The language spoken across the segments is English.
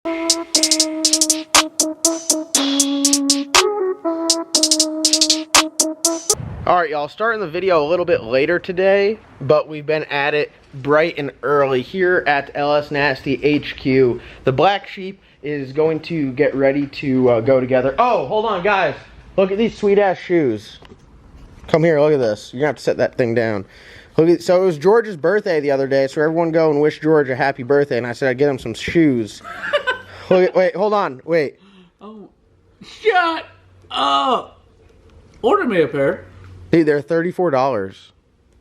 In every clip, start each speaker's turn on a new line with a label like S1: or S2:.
S1: Alright, y'all, starting the video a little bit later today, but we've been at it bright and early here at LS Nasty HQ. The black sheep is going to get ready to go together. Oh, hold on, guys. Look at these sweet-ass shoes. Come here, look at this. You're going to have to set that thing down. Look at, so it was George's birthday the other day, so everyone go and wish George a happy birthday, and I said I'd get him some shoes. Look at, wait, hold on, wait.
S2: Oh, shut up. Order me a pair.
S1: Dude, they're $34.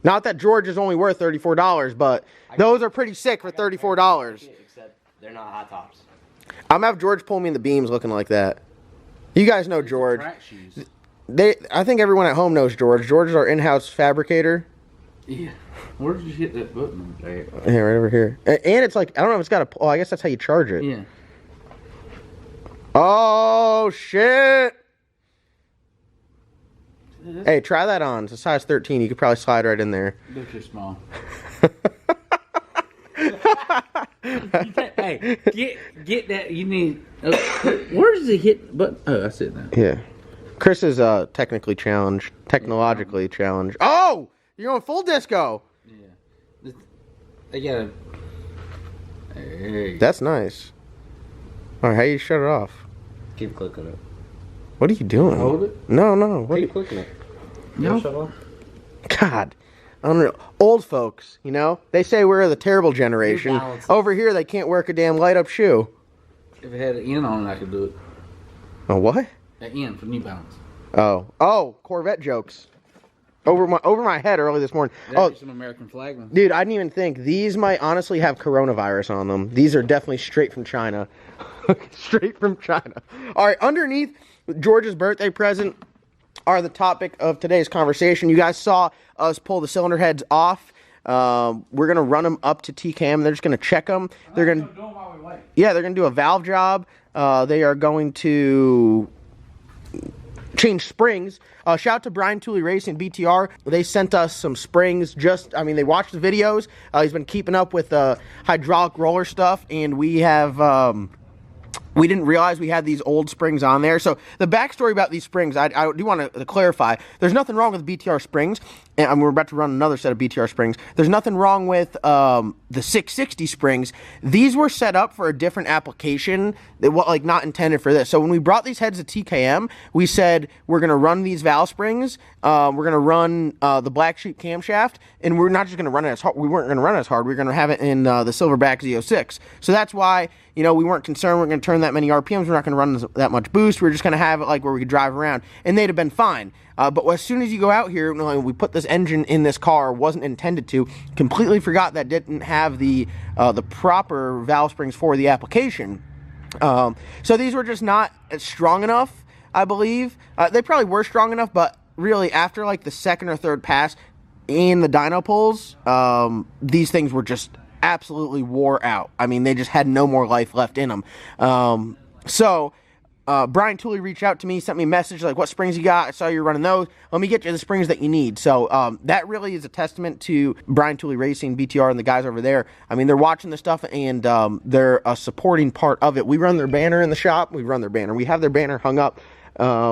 S1: Not that George is only worth $34, but those are pretty sick for $34.
S3: Except they're not hot tops.
S1: I'm gonna have George pull me in the beams looking like that. You guys know George. I think everyone at home knows George. George is our in-house fabricator.
S2: Yeah. Where did you hit that button?
S1: Yeah, right over here. And it's like, I don't know if it's got a... Oh, I guess that's how you charge it.
S2: Yeah.
S1: Oh, shit! Hey, try that on. It's a size 13. You could probably slide right in there.
S2: They're too small. Hey, get that. You need. Where does it hit? But oh, that's it now.
S1: Yeah. Chris is technically challenged. Technologically challenged. Oh! You're going full disco!
S2: Yeah. I gotta. Hey.
S1: That's nice. Alright, how do you shut it off?
S3: Keep clicking it.
S1: What are you doing?
S2: Hold it?
S1: No, no.
S3: Keep clicking it.
S2: No.
S3: Shut off?
S1: God. Unreal. Old folks, you know? They say we're the terrible generation. Over here, they can't work a damn light-up shoe.
S2: If it had an N on it, I could do it.
S1: A what?
S2: An N for New Balance.
S1: Oh. Oh, Corvette jokes. Over my head early this morning.
S2: Oh, some American flag ones.
S1: Dude, I didn't even think. These might honestly have coronavirus on them. These are definitely straight from China. Straight from China. All right, underneath George's birthday present are the topic of today's conversation. You guys saw us pull the cylinder heads off. We're going to run them up to TKM. They're just going to check them. They're going to... Yeah, they're going to do a valve job. They are going to... change springs. Shout out to Brian Tooley Racing, BTR. They sent us some springs. They watched the videos. He's been keeping up with hydraulic roller stuff, and we have... we didn't realize we had these old springs on there. So the backstory about these springs, I do want to clarify. There's nothing wrong with BTR springs, and we're about to run another set of BTR springs. There's nothing wrong with the 660 springs. These were set up for a different application, not intended for this. So when we brought these heads to TKM, we said we're going to run these valve springs. We're going to run the black sheep camshaft, and we're not just going to run it as hard. We weren't going to run it as hard. We were going to have it in the Silverback Z06. So that's why, we weren't concerned we're going to turn that many RPMs. We're not going to run that much boost. We're just going to have it where we could drive around, and they'd have been fine. But as soon as you go out here, we put this engine in this car, wasn't intended to, completely forgot that didn't have the proper valve springs for the application. So these were just not strong enough, I believe. They probably were strong enough, but really after the second or third pass in the dyno pulls, these things were just absolutely wore out. I mean, they just had no more life left in them. Brian Tooley reached out to me, sent me a message what springs you got? I saw you're running those. Let me get you the springs that you need. So that really is a testament to Brian Tooley Racing, BTR, and the guys over there. I mean, they're watching the stuff, and they're a supporting part of it. We run their banner in the shop. We run their banner. We have their banner hung up.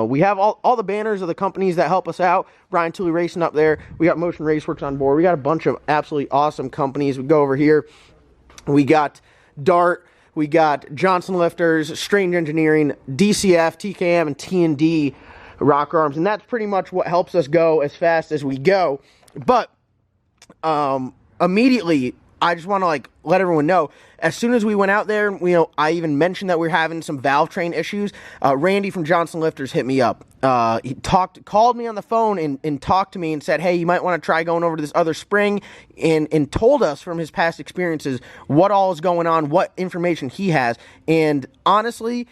S1: We have all the banners of the companies that help us out. Brian Tooley Racing up there. We got Motion Raceworks on board. We got a bunch of absolutely awesome companies. We go over here. We got Dart. We got Johnson Lifters, Strange Engineering, DCF, TKM, and T&D rocker arms. And that's pretty much what helps us go as fast as we go. But immediately, I just want to let everyone know, as soon as we went out there, I even mentioned that we were having some valve train issues. Randy from Johnson Lifters hit me up. He called me on the phone and talked to me and said, hey, you might want to try going over to this other spring, and told us from his past experiences what all is going on, what information he has. And honestly,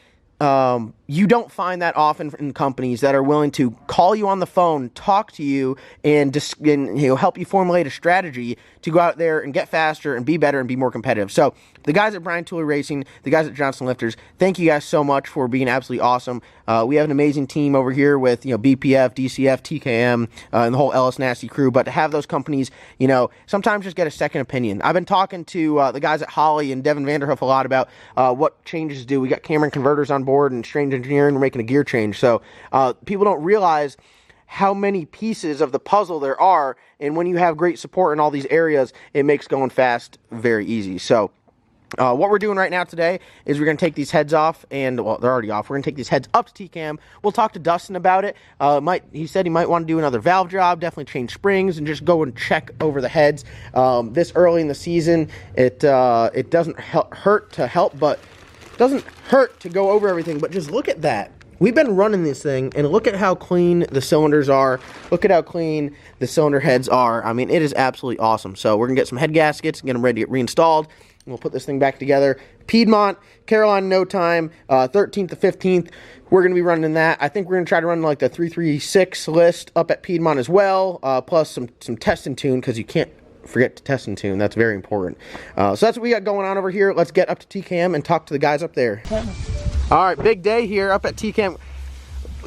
S1: you don't find that often in companies that are willing to call you on the phone, talk to you, and help you formulate a strategy to go out there and get faster and be better and be more competitive. So the guys at Brian Tooley Racing, the guys at Johnson Lifters, thank you guys so much for being absolutely awesome. We have an amazing team over here with BPF, DCF, TKM, and the whole Ellis Nasty crew. But to have those companies, sometimes just get a second opinion. I've been talking to the guys at HOLLEY and Devin Vanderhoof a lot about what changes to do. We got Cameron converters on board and Strange Engineering. We're making a gear change. So people don't realize how many pieces of the puzzle there are, and when you have great support in all these areas, it makes going fast very easy. So what we're doing right now today is we're going to take these heads off, and well, they're already off. We're going to take these heads up to TCAM. We'll talk to Dustin about it. He said he might want to do another valve job, definitely change springs, and just go and check over the heads. This early in the season, it doesn't hurt to help, but it doesn't hurt to go over everything. But just look at that. We've been running this thing, and look at how clean the cylinders are. Look at how clean the cylinder heads are. I mean, it is absolutely awesome. So we're going to get some head gaskets and get them ready to get reinstalled. And we'll put this thing back together. Piedmont, Carolina, no time, 13th to 15th. We're going to be running that. I think we're going to try to run like the 336 list up at Piedmont as well, plus some test and tune, because you can't forget to test and tune. That's very important. So that's what we got going on over here. Let's get up to TCAM and talk to the guys up there. All right, big day here up at TCAM.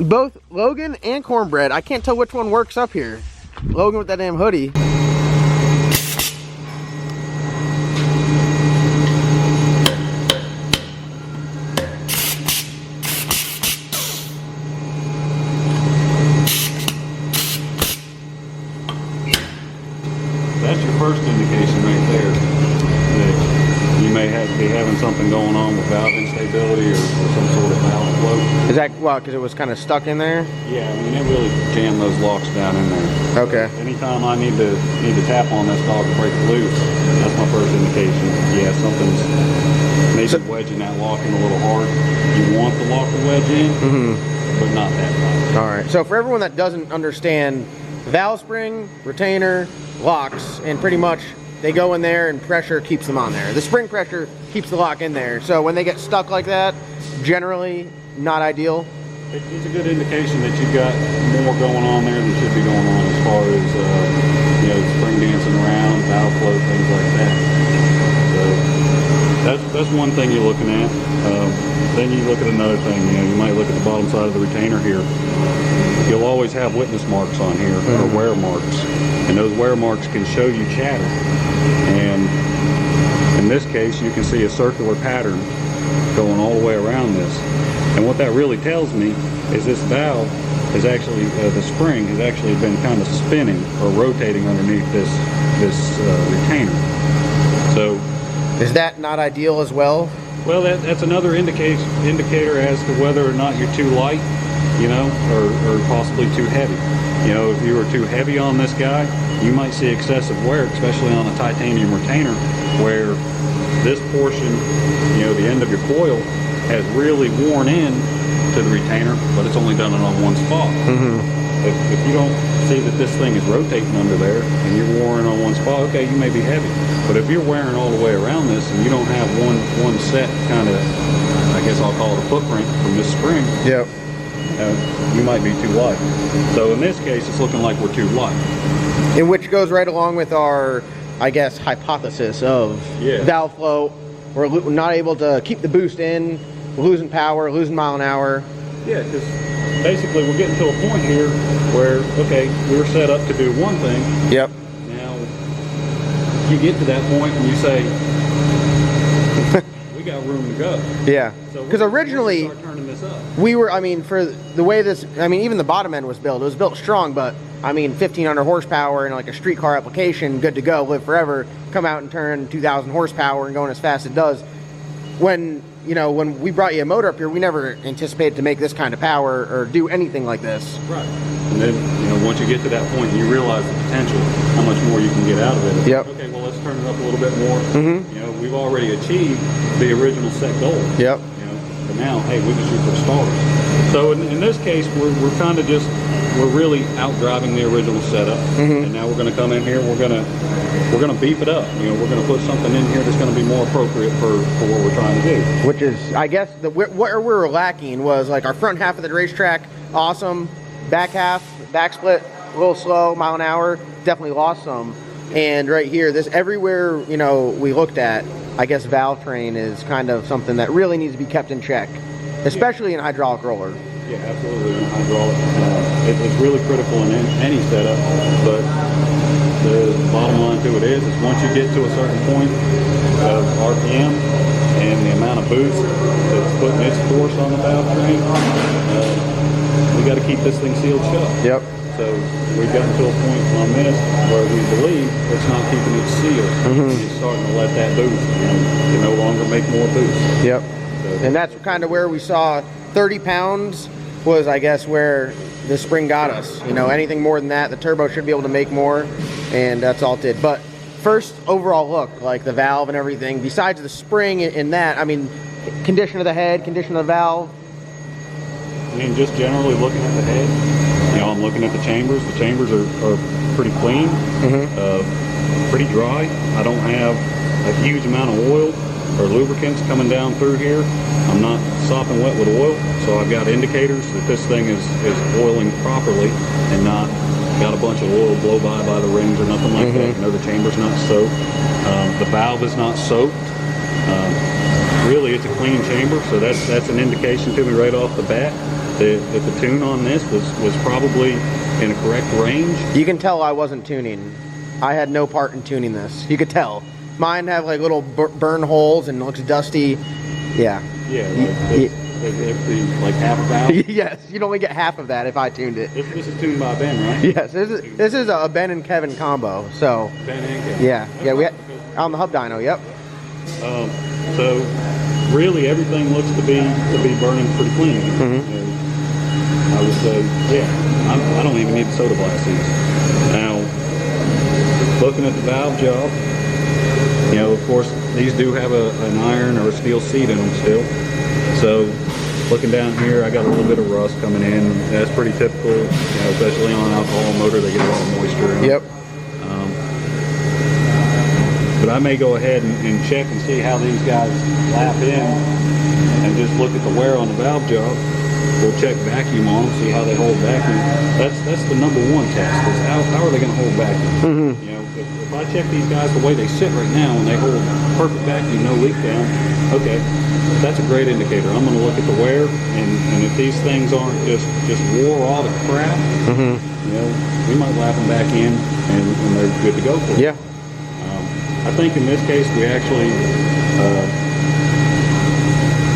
S1: Both Logan and Cornbread. I can't tell which one works up here. Logan with that damn hoodie.
S4: That's your first indication right there that you may be having something going on with valve instability or some sort of valve flow.
S1: Is that, well, because it was kind of stuck in there?
S4: Yeah, I mean, it really jammed those locks down in there.
S1: Okay.
S4: Anytime I need to tap on this dog to break it loose, that's my first indication. Yeah, something's maybe wedging that lock in a little hard. You want the lock to wedge in, but not that tight.
S1: All right. So for everyone that doesn't understand, valve spring, retainer, locks, and pretty much they go in there and pressure keeps them on there. The spring pressure keeps the lock in there. So when they get stuck like that, generally not ideal.
S4: It's a good indication that you've got more going on there than should be going on as far as spring dancing around, valve flow, things like that. So that's one thing you're looking at. Then you look at another thing. You might look at the bottom side of the retainer here. You'll always have witness marks on here, or wear marks, and those wear marks can show you chatter. And in this case, you can see a circular pattern going all the way around this. And what that really tells me is this valve is actually, the spring has actually been kind of spinning or rotating underneath this retainer. So,
S1: is that not ideal as well?
S4: Well, that's another indicator as to whether or not you're too light, or possibly too heavy. If you were too heavy on this guy, you might see excessive wear, especially on a titanium retainer, where this portion, the end of your coil, has really worn in to the retainer, but it's only done it on one spot. If you don't see that this thing is rotating under there and you're wearing on one spot, okay, you may be heavy. But if you're wearing all the way around this and you don't have one set kind of, I guess I'll call it a footprint from this spring,
S1: yep,
S4: you might be too light. So in this case, it's looking like we're too light.
S1: And which goes right along with our, I guess, hypothesis of valve flow. We're not able to keep the boost in, we're losing power, losing mile an hour.
S4: Yeah, because basically we're getting to a point here where, okay, we're set up to do one thing.
S1: Yep.
S4: Now, you get to that point and you say, we got room to go.
S1: Yeah.
S4: So
S1: because originally,
S4: start turning this up.
S1: we were, for the way this, even the bottom end was built, it was built strong, but 1,500 horsepower in like a street car application, good to go, live forever, come out and turn 2,000 horsepower and going as fast as it does. When we brought you a motor up here, we never anticipated to make this kind of power or do anything like this.
S4: Right. And then, once you get to that point, you realize the potential, how much more you can get out of it.
S1: Yep.
S4: Okay, well, let's turn it up a little bit more. We've already achieved the original set goal.
S1: Yep.
S4: But now, hey, we can shoot for stars. So in this case, we're kind of just we're really out driving the original setup, and now we're going to come in here. We're going to beef it up. You know, we're going to put something in here that's going to be more appropriate for what we're trying to do.
S1: Which is, I guess, where we were lacking was like our front half of the racetrack, awesome. Back half, back split, a little slow, mile an hour, definitely lost some. And right here, this everywhere, you know, we looked at, I guess valve train is kind of something that really needs to be kept in check, especially in hydraulic roller.
S4: Yeah, absolutely. In hydraulic, it's really critical in any setup, but the bottom line to it is once you get to a certain point of RPM and the amount of boost that's putting its force on the valve train, we got to keep this thing sealed shut.
S1: Yep.
S4: So we've gotten to a point on this where we believe it's not keeping it sealed. It's starting to let that boost. You know, you no longer make more boost.
S1: Yep.
S4: So
S1: And that's kind of where we saw 30 pounds was, I guess, where the spring got us. You know, anything more than that, the turbo should be able to make more, and that's all it did. But first overall look, like the valve and everything, besides the spring and that, I mean, condition of the head, condition of the valve.
S4: I mean, just generally looking at the head, you know, I'm looking at the chambers. The chambers are pretty clean, pretty dry. I don't have a huge amount of oil or lubricants coming down through here. I'm not sopping wet with oil, so I've got indicators that this thing is oiling properly and not got a bunch of oil blow by the rings or nothing like that. You know, the chamber's not soaked. The valve is not soaked. Really, it's a clean chamber, so that's an indication to me right off the bat that the tune on this was probably in a correct range.
S1: You can tell I wasn't tuning. I had no part in tuning this. You could tell. Mine have like little burn holes and looks dusty. Yeah.
S4: Yeah, like half a valve.
S1: Yes, you'd only get half of that if I tuned it.
S4: This is tuned by Ben, right?
S1: Yes, this is a Ben and Kevin combo. So
S4: Ben and Kevin.
S1: yeah, we had on the hub dyno. Yep.
S4: So really, everything looks to be burning pretty clean. I would say, yeah, I don't even need the soda blast these. Now, looking at the valve job, you know, of course, these do have an iron or a steel seat in them still. So, looking down here, I got a little bit of rust coming in. That's pretty typical, you know, especially on an alcohol motor. They get a lot of moisture in them.
S1: Yep.
S4: But I may go ahead and check and see how these guys lap in and just look at the wear on the valve job. We'll check vacuum on them, see how they hold vacuum. That's the number one test, is how are they going to hold vacuum? You know, if I check these guys the way they sit right now and they hold perfect vacuum, no leak down, okay, that's a great indicator. I'm going to look at the wear, and if these things aren't just wore all the crap, you know, we might lap them back in and they're good to go for it.
S1: Yeah.
S4: I think in this case we actually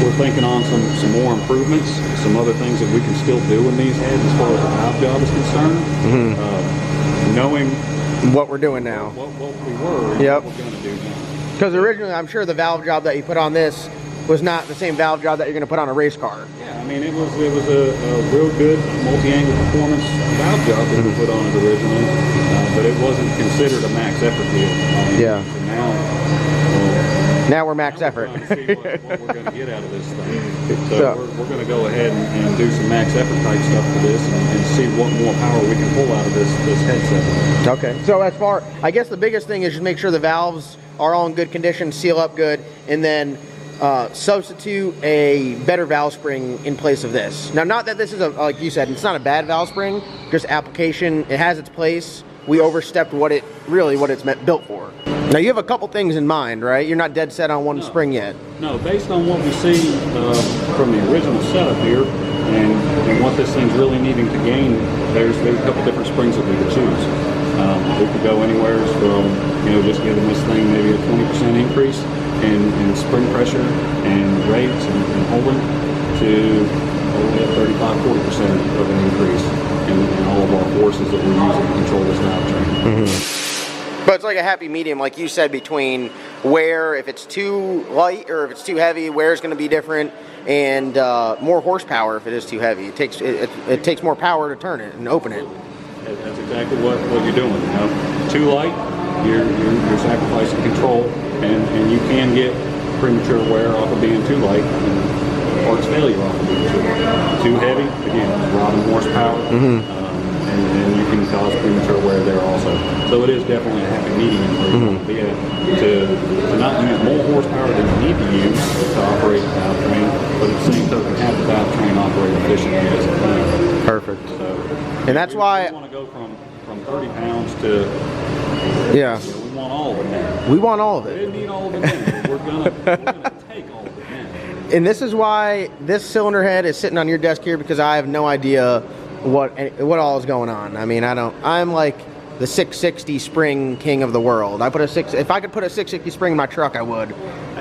S4: we're thinking on some more improvements, some other things that we can still do in these heads as far as the valve job is concerned. Knowing
S1: What we're doing now.
S4: what we were and
S1: Yep.
S4: what we're going to do now.
S1: Because originally, I'm sure the valve job that you put on this was not the same valve job that you're going to put on a race car.
S4: Yeah, I mean it was a real good multi-angle performance valve job that we put on it originally, but it wasn't considered a max effort deal.
S1: Yeah.
S4: So now.
S1: Now we're max effort.
S4: We're trying to see what we're going to get out of this thing. So we're going to go ahead and do some max effort type stuff to this and see what more power we can pull out of this headset.
S1: Okay. So as far, I guess the biggest thing is just make sure the valves are all in good condition, seal up good, and then substitute a better valve spring in place of this. Now, not that this is like you said, it's not a bad valve spring, just application. It has its place. We overstepped what it's built for. Now you have a couple things in mind, right? You're not dead set on one spring yet.
S4: No, based on what we see from the original setup here and what this thing's really needing to gain, there's a couple different springs that we could choose. We could go anywhere from, you know, just giving this thing maybe a 20% increase in spring pressure and rates and holding to only at 35-40% of an increase in all of our forces that we're using to control this valve train.
S1: But it's like a happy medium, like you said, between wear, if it's too light or if it's too heavy, wear is going to be different, and more horsepower if it is too heavy. It takes more power to turn it and open it.
S4: That's exactly what you're doing. You know, too light, you're sacrificing control, and you can get premature wear off of being too light, and parts failure off of being too light. Too heavy, again, robbing horsepower. and you can cause premature wear there also. So it is definitely a happy medium where you want to be at to not use more horsepower than you need to use to operate the powertrain, but at the same token have the powertrain operate efficiently as it can.
S1: Perfect.
S4: So,
S1: and that's why
S4: we want to go from 30 pounds to,
S1: yeah,
S4: you know, we want all of it now.
S1: we want all of
S4: We
S1: it.
S4: didn't need all of it now, but we're gonna take all of it now.
S1: And this is why this cylinder head is sitting on your desk here, because I have no idea what all is going on. I mean, I'm like the 660 spring king of the world. If I could put a 660 spring in my truck, I would.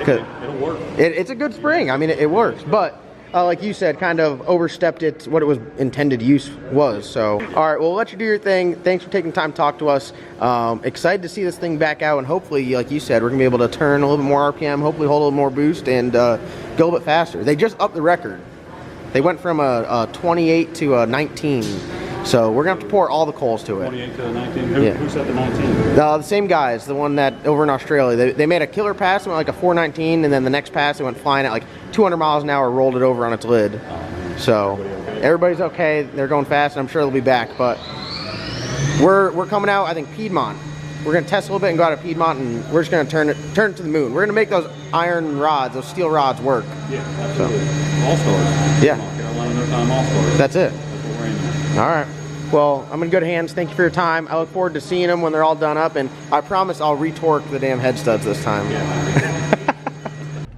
S4: Hey, it'll work.
S1: It's a good spring. I mean, it works, but like you said, kind of overstepped what it was intended use was. So, all right, we'll let you do your thing. Thanks for taking time to talk to us. Excited to see this thing back out, and hopefully, like you said, we're gonna be able to turn a little bit more RPM, hopefully hold a little more boost, and go a little bit faster. They just upped the record. They went from a 28 to a 19. So we're gonna have to pour all the coals to it.
S4: 28 to 19.
S1: Yeah.
S4: Who set the 19?
S1: The same guys, the one that over in Australia, they made a killer pass, went like a 419, and then the next pass it went flying at like 200 miles an hour, rolled it over on its lid. So everybody's okay. They're going fast, and I'm sure they'll be back. But we're coming out. I think Piedmont. We're gonna test a little bit and go out of Piedmont, and we're just gonna turn it to the moon. We're gonna make those iron rods, those steel rods, work.
S4: Yeah, absolutely. All-stars.
S1: Yeah.
S4: Carolina No Time All-stars.
S1: That's it.
S4: That's what we're aiming at.
S1: All right. Well, I'm in good hands. Thank you for your time. I look forward to seeing them when they're all done up, and I promise I'll retorque the damn head studs this time.
S4: Yeah.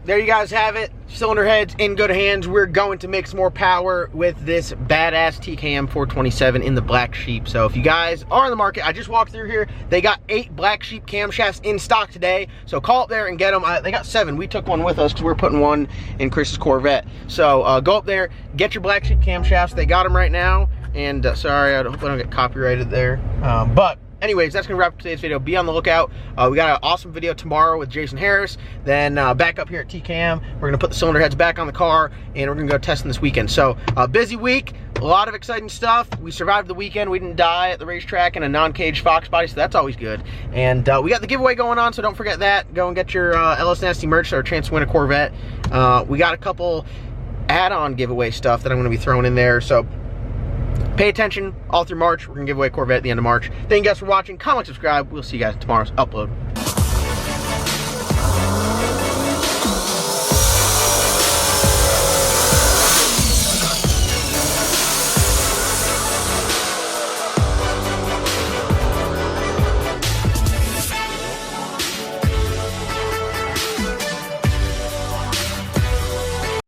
S1: There you guys have it. Cylinder heads in good hands. We're going to make some more power with this badass TKM 427 in the Black Sheep. So if you guys are in the market, I just walked through here. They got 8 Black Sheep camshafts in stock today. So call up there and get them. They got 7. We took one with us because we're putting one in Chris's Corvette. So go up there, get your Black Sheep camshafts. They got them right now. And sorry, I hope I don't get copyrighted there. But anyways, that's gonna wrap up today's video. Be on the lookout. We got an awesome video tomorrow with Jason Harris. Then back up here at TKM, we're gonna put the cylinder heads back on the car, and we're gonna go testing this weekend. So busy week, a lot of exciting stuff. We survived the weekend. We didn't die at the racetrack in a non-caged Fox body, so that's always good. And we got the giveaway going on, so don't forget that. Go and get your LS Nasty merch, or chance to win a Corvette. We got a couple add-on giveaway stuff that I'm gonna be throwing in there. So pay attention all through March. We're gonna give away a Corvette at the end of March. Thank you guys for watching. Comment, subscribe. We'll see you guys in tomorrow's upload.